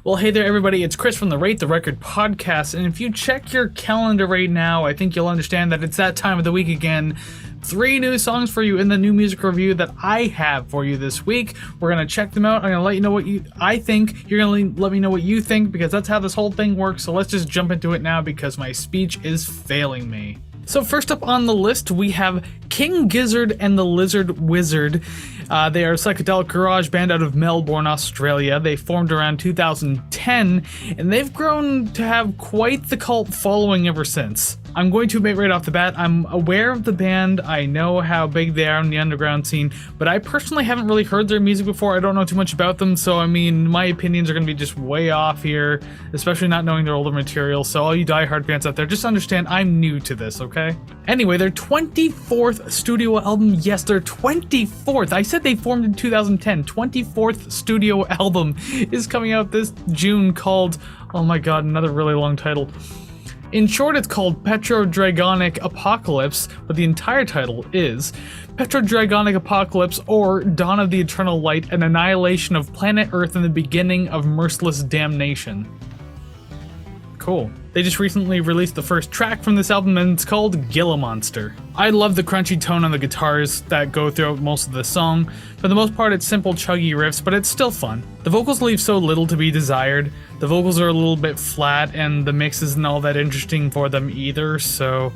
Well, hey there, everybody. It's Chris from the Rate the Record podcast, and if you check your calendar right now, I think you'll understand that it's that time of the week again. 3 new songs for you in the new music review that I have for you this week. We're going to check them out. I'm going to let you know what I think. You're going to let me know what you think, because that's how this whole thing works. So let's just jump into it now, because my speech is failing me. So first up on the list, we have King Gizzard and the Lizard Wizard. They are a psychedelic garage band out of Melbourne, Australia. They formed around 2010, and they've grown to have quite the cult following ever since. I'm going to admit right off the bat, I'm aware of the band, I know how big they are in the underground scene, but I personally haven't really heard their music before. I don't know too much about them, so I mean, my opinions are going to be just way off here, especially not knowing their older material, so all you diehard fans out there, just understand I'm new to this, okay? Anyway, their 24th studio album, yes, their 24th, I said they formed in 2010, 24th studio album is coming out this June called, oh my god, another really long title. In short, it's called Petrodragonic Apocalypse, but the entire title is Petrodragonic Apocalypse, or Dawn of the Eternal Light, an annihilation of planet Earth and the beginning of merciless damnation. Cool. They just recently released the first track from this album, and it's called Gila Monster. I love the crunchy tone on the guitars that go throughout most of the song. For the most part, it's simple, chuggy riffs, but it's still fun. The vocals leave so little to be desired. The vocals are a little bit flat, and the mix isn't all that interesting for them either, so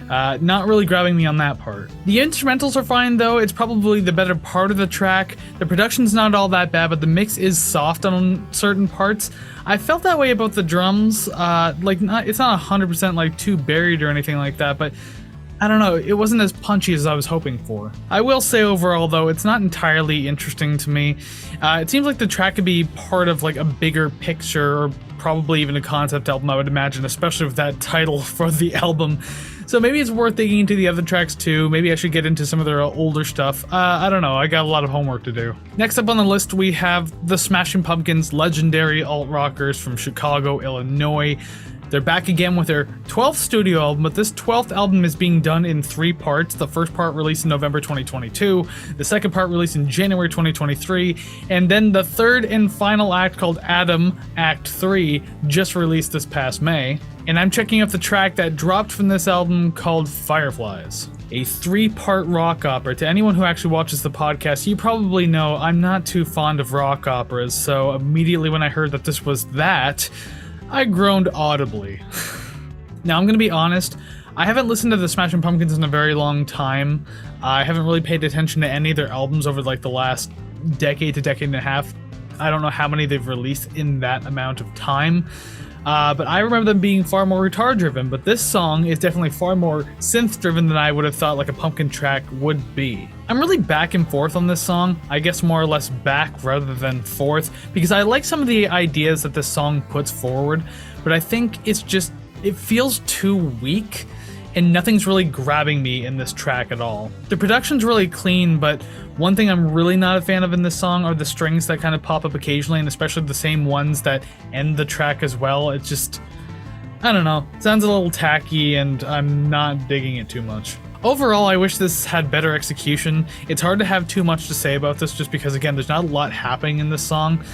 not really grabbing me on that part. The instrumentals are fine though, it's probably the better part of the track. The production's not all that bad, but the mix is soft on certain parts. I felt that way about the drums, it's not 100% like too buried or anything like that, but I don't know, it wasn't as punchy as I was hoping for. I will say overall though, it's not entirely interesting to me. It seems like the track could be part of like a bigger picture, or probably even a concept album, I would imagine, especially with that title for the album. So maybe it's worth digging into the other tracks too. Maybe I should get into some of their older stuff. I don't know, I got a lot of homework to do. Next up on the list, we have the Smashing Pumpkins, legendary alt-rockers from Chicago, Illinois. They're back again with their 12th studio album, but this 12th album is being done in 3 parts. The first part released in November 2022, the second part released in January 2023, and then the third and final act called Adam, Act 3, just released this past May. And I'm checking out the track that dropped from this album called Fireflies. A 3-part rock opera. To anyone who actually watches the podcast, you probably know I'm not too fond of rock operas, so immediately when I heard that this was that, I groaned audibly. Now, I'm going to be honest, I haven't listened to the Smashing Pumpkins in a very long time. I haven't really paid attention to any of their albums over like the last decade to decade and a half. I don't know how many they've released in that amount of time. But I remember them being far more guitar-driven, but this song is definitely far more synth-driven than I would have thought like a Pumpkin track would be. I'm really back and forth on this song, I guess more or less back rather than forth, because I like some of the ideas that this song puts forward, but I think it feels too weak, and nothing's really grabbing me in this track at all. The production's really clean, but one thing I'm really not a fan of in this song are the strings that kind of pop up occasionally, and especially the same ones that end the track as well. It just, I don't know, it sounds a little tacky, and I'm not digging it too much. Overall, I wish this had better execution. It's hard to have too much to say about this just because, again, there's not a lot happening in this song.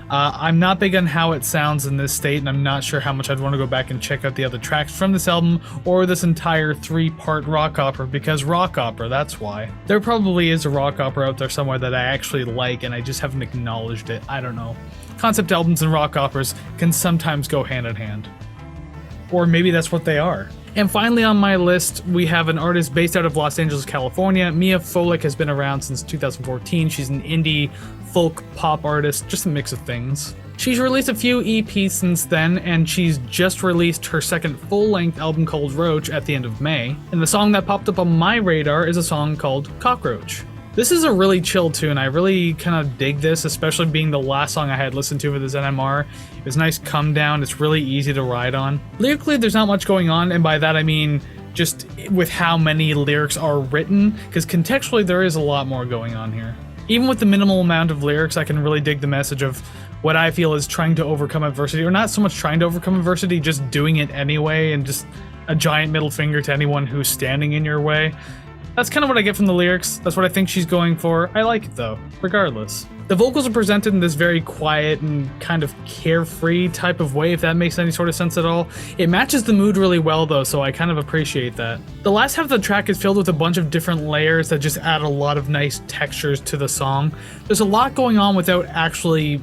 I'm not big on how it sounds in this state, and I'm not sure how much I'd want to go back and check out the other tracks from this album or this entire 3-part rock opera, because rock opera, that's why. There probably is a rock opera out there somewhere that I actually like, and I just haven't acknowledged it. I don't know. Concept albums and rock operas can sometimes go hand in hand. Or maybe that's what they are. And finally on my list, we have an artist based out of Los Angeles, California. Miya Folick has been around since 2014. She's an indie folk pop artist, just a mix of things. She's released a few EPs since then, and she's just released her second full-length album called Roach at the end of May. And the song that popped up on my radar is a song called Cockroach. This is a really chill tune. I really kind of dig this, especially being the last song I had listened to for this NMR. It was a nice come down. It's really easy to ride on. Lyrically, there's not much going on, and by that I mean just with how many lyrics are written, because contextually there is a lot more going on here. Even with the minimal amount of lyrics, I can really dig the message of what I feel is trying to overcome adversity, or not so much trying to overcome adversity, just doing it anyway, and just a giant middle finger to anyone who's standing in your way. That's kind of what I get from the lyrics. That's what I think she's going for. I like it though, regardless. The vocals are presented in this very quiet and kind of carefree type of way, if that makes any sort of sense at all. It matches the mood really well though, so I kind of appreciate that. The last half of the track is filled with a bunch of different layers that just add a lot of nice textures to the song. There's a lot going on without actually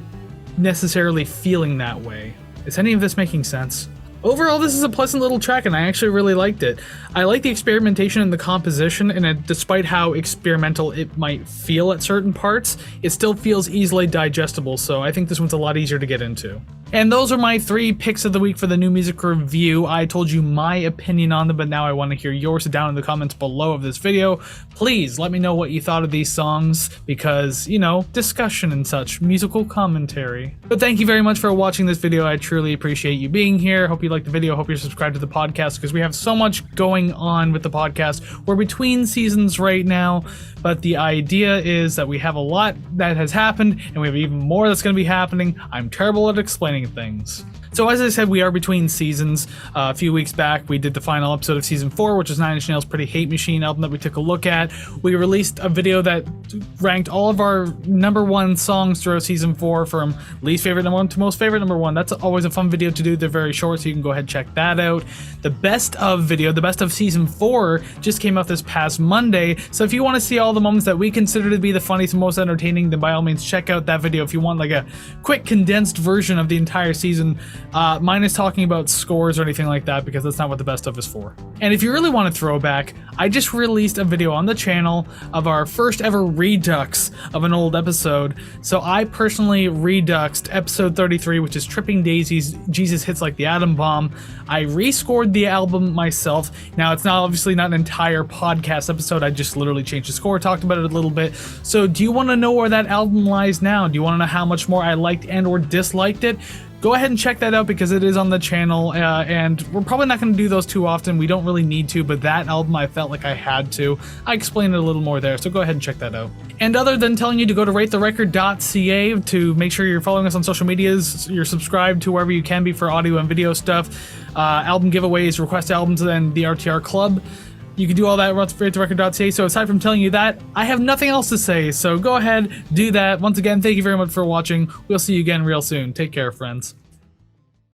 necessarily feeling that way. Is any of this making sense? Overall, this is a pleasant little track, and I actually really liked it. I like the experimentation and the composition, and despite how experimental it might feel at certain parts, it still feels easily digestible, so I think this one's a lot easier to get into. And those are my 3 picks of the week for the new music review. I told you my opinion on them, but now I want to hear yours. So down in the comments below of this video, please let me know what you thought of these songs, because, you know, discussion and such, musical commentary. But thank you very much for watching this video. I truly appreciate you being here. Hope you liked the video. Hope you're subscribed to the podcast, because we have so much going on with the podcast. We're between seasons right now, but the idea is that we have a lot that has happened, and we have even more that's going to be happening. I'm terrible at explaining things. So as I said, we are between seasons. A few weeks back, we did the final episode of Season 4, which is 9 Inch Nails' Pretty Hate Machine album that we took a look at. We released a video that ranked all of our #1 songs throughout Season 4 from least favorite #1 to most favorite #1. That's always a fun video to do. They're very short, so you can go ahead and check that out. The best of video, the best of Season 4, just came out this past Monday. So if you want to see all the moments that we consider to be the funniest and most entertaining, then by all means check out that video. If you want like a quick condensed version of the entire season, minus talking about scores or anything like that, because that's not what the best of is for. And if you really want a throwback, I just released a video on the channel of our first ever redux of an old episode. So I personally reduxed episode 33, which is Tripping Daisies, Jesus Hits Like the Atom Bomb. I rescored the album myself. Now it's not obviously not an entire podcast episode, I just literally changed the score, talked about it a little bit. So do you want to know where that album lies now? Do you want to know how much more I liked and or disliked it? Go ahead and check that out, because it is on the channel, and we're probably not going to do those too often. We don't really need to, but that album I felt like I had to. I explained it a little more there, so go ahead and check that out. And other than telling you to go to ratetherecord.ca to make sure you're following us on social medias, you're subscribed to wherever you can be for audio and video stuff, album giveaways, request albums, and the RTR Club. You can do all that at ratetherecord.ca. So aside from telling you that, I have nothing else to say. So go ahead, do that. Once again, thank you very much for watching. We'll see you again real soon. Take care, friends.